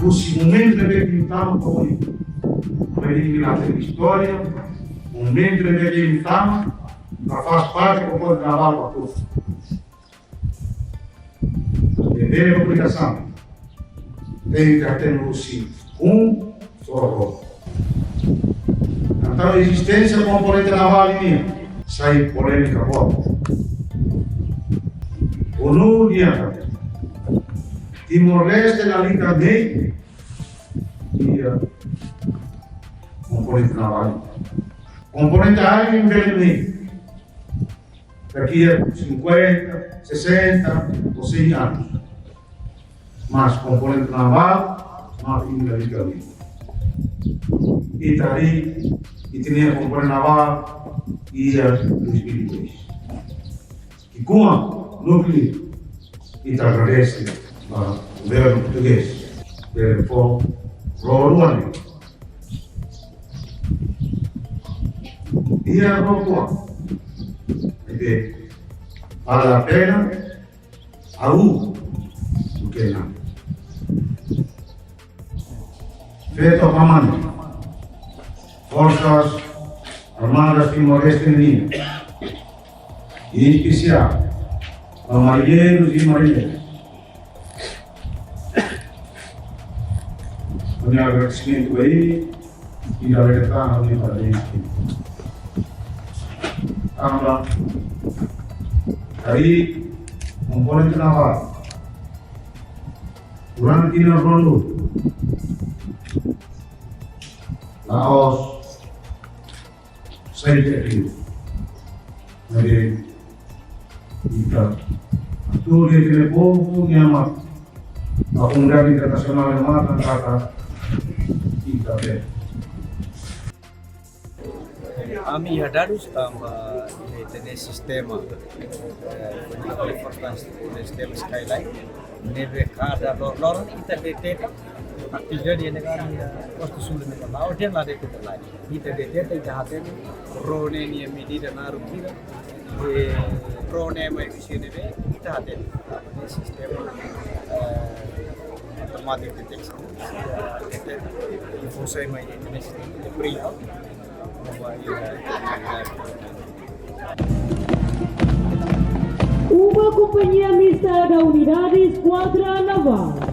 Os momentos que estamos com a história, o momento que estamos, faz parte do poder trabalho para todos. Entender a comunicação. Tem que ter só rolo. Então, a existência do componente naval minha, sai polêmica boa. O não adianta. Timor-Leste ali também e componente naval. Componente aéreo em Belém. Daqui a 50, 60 ou 100 anos. Mas componente naval, não tem ali. E daí, e tinha componente naval e a 2002. E com a núcleo, e agradece ao governo português, pelo Rolo e a Rolo. Vale a pena algo do que não. Feito a mano, Forças Armadas Timor-Leste em linha, e em especial a marinheiros e marinheiras. O meu agradecimento aí e a verdade ali para dentro. Amba, aí, componente naval. Durante o rondo, Laos, sempre aqui. Então, tudo que é povo, minha mãe. A comunidade internacional é mata, trata e também. A minha darus tambah ini sistema importante sistema skyline neve kada lorong kita detete aktifnya dia negara posto sul negara laut dia lah detete lah kita detete jahatnya rone ni medida naru kita rone mai sini be kita hati ini sistema automatic detection info saya mai ini sistema free Uma companhia mista da Unidade Esquadra Naval.